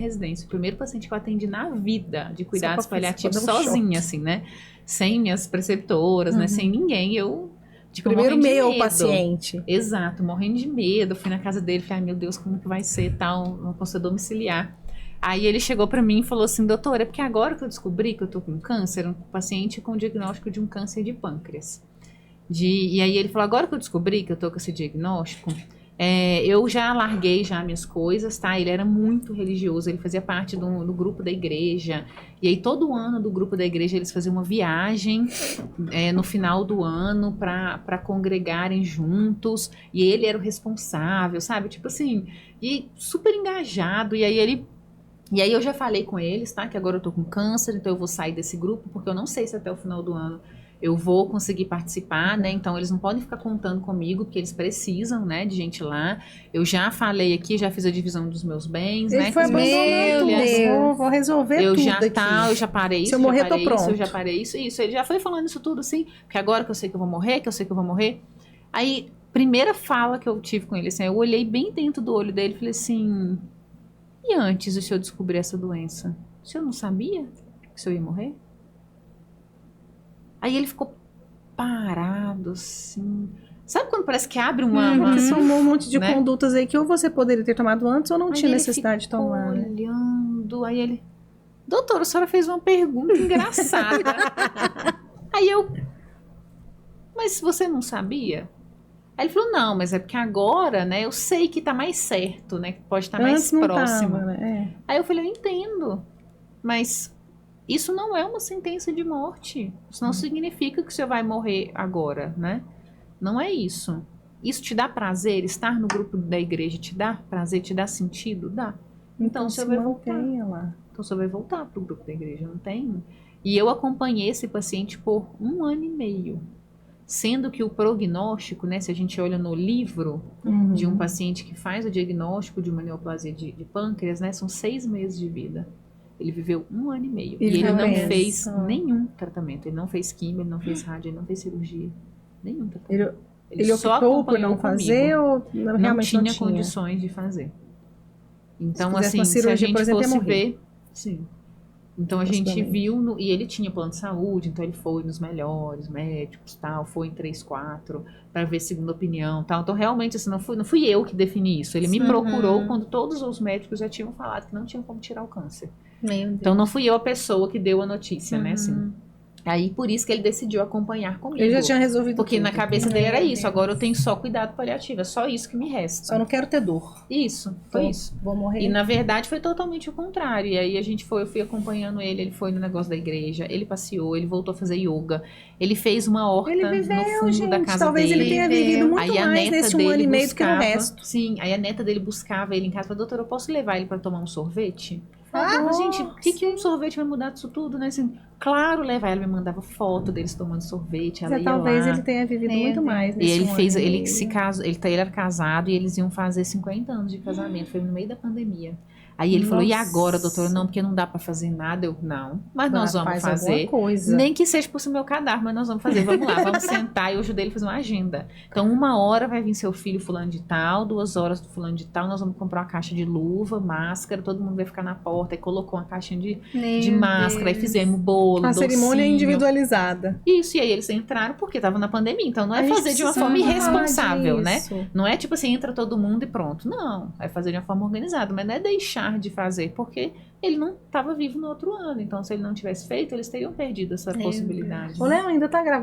residência. O primeiro paciente que eu atendi na vida de cuidados Só pra paliativos dar um sozinha, choque. assim, né? Sem minhas preceptoras, né? Sem ninguém. Eu, tipo, Primeiro morrendo de meio ao medo. paciente. Exato, morrendo de medo. Fui na casa dele, falei, ai meu Deus, como que vai ser tal, uma consulta domiciliar. Aí ele chegou pra mim e falou assim, doutora, é porque agora que eu descobri que eu tô com câncer, um paciente com diagnóstico de um câncer de pâncreas. E aí ele falou, agora que eu descobri que eu tô com esse diagnóstico, eu já larguei já minhas coisas, tá? Ele era muito religioso, ele fazia parte do grupo da igreja. E aí todo ano do grupo da igreja eles faziam uma viagem no final do ano para congregarem juntos. E ele era o responsável, sabe? Tipo assim, e super engajado. E aí eu já falei com eles, tá? Que agora eu tô com câncer, então eu vou sair desse grupo, porque eu não sei se até o final do ano eu vou conseguir participar, né? Então eles não podem ficar contando comigo, porque eles precisam, né, de gente lá. Eu já falei aqui, já fiz a divisão dos meus bens, Ele né? foi com as minhas abandonando filhas. tudo. Vou resolver Eu tudo já aqui. eu já parei isso, Se eu morrer, já parei tô pronto. isso, eu já parei isso. Ele já foi falando isso tudo assim, porque agora que eu sei que eu vou morrer, Aí, primeira fala que eu tive com ele, assim, eu olhei bem dentro do olho dele e falei assim, e antes do senhor descobrir essa doença? O senhor não sabia que o senhor ia morrer? Aí ele ficou parado, assim. Sabe quando parece que abre uma... Porque são um monte de né? condutas aí que ou você poderia ter tomado antes ou não Aí tinha ele necessidade de ficou tomar, né? olhando, aí ele... Doutora, a senhora fez uma pergunta engraçada. Aí eu... Mas você não sabia? Aí ele falou, não, mas é porque agora, né, eu sei que tá mais certo, né, que pode estar mais Antes não próximo. tava, né? Aí eu falei, eu entendo, mas isso não é uma sentença de morte. Isso não significa que o senhor vai morrer agora, né? Não é isso. Isso te dá prazer? Estar no grupo da igreja te dá prazer, te dá sentido? Dá. Então o senhor vai voltar. Lá. Então você vai voltar pro grupo da igreja, não tem? E eu acompanhei esse paciente por 1 ano e meio. Sendo que o prognóstico, né, se a gente olha no livro de um paciente que faz o diagnóstico de uma neoplasia de pâncreas, né, são 6 meses de vida. Ele viveu 1 ano e meio. E ele não fez nenhum tratamento. Ele não fez quimio, ele não fez rádio, ele não fez cirurgia. Nenhum tratamento. Ele só optou por não fazer ou realmente não tinha condições de fazer. Então, se assim, cirurgia, se a gente por exemplo, fosse ia morrer. ver... Sim. Então a gente viu, e ele tinha plano de saúde, então ele foi nos melhores médicos, tal, foi em 3, 4, para ver segunda opinião, tal. Então realmente, assim, não fui eu que defini isso. Ele me procurou quando todos os médicos já tinham falado que não tinham como tirar o câncer. Então não fui eu a pessoa que deu a notícia, né, assim. Aí por isso que ele decidiu acompanhar comigo. Ele já tinha resolvido porque tudo. Na cabeça dele era isso, agora eu tenho só cuidado paliativo, é só isso que me resta. Só não quero ter dor. Isso, foi isso. Vou morrer. E na verdade foi totalmente o contrário. E aí eu fui acompanhando ele foi no negócio da igreja, ele passeou, ele voltou a fazer yoga, ele fez uma horta no fundo da casa talvez dele. Ele tenha vivido muito aí a mais neta nesse dele 1 ano e meio buscava, do que no resto. Sim, aí a neta dele buscava ele em casa e falou, doutora, eu posso levar ele para tomar um sorvete? Mas, gente, o que um sorvete vai mudar disso tudo, né? Assim, claro, levar. Ela me mandava foto deles tomando sorvete, ela ia talvez lá. ele tenha vivido muito mais E nesse ele 1 fez, ano e ele meio. se casou, ele era casado e eles iam fazer 50 anos de casamento, foi no meio da pandemia. Aí ele falou, e agora, doutora? Não, porque não dá pra fazer nada. Eu, não, mas nós vamos fazer. Coisa. Nem que seja por meu cadáver, mas nós vamos fazer. Vamos lá, vamos sentar. E eu ajudei ele a fazer uma agenda. Então, 1 hora vai vir seu filho fulano de tal, 2 horas do fulano de tal, nós vamos comprar uma caixa de luva, máscara, todo mundo vai ficar na porta. E colocou uma caixinha de máscara, aí fizemos bolo, a cerimônia individualizada. Isso, e aí eles entraram porque estavam na pandemia. Então, não é fazer de uma forma irresponsável, né? Não é tipo assim, entra todo mundo e pronto. Não, é fazer de uma forma organizada, mas não é deixar de fazer, porque ele não estava vivo no outro ano. Então, se ele não tivesse feito, eles teriam perdido essa possibilidade. O Léo ainda tá gravando.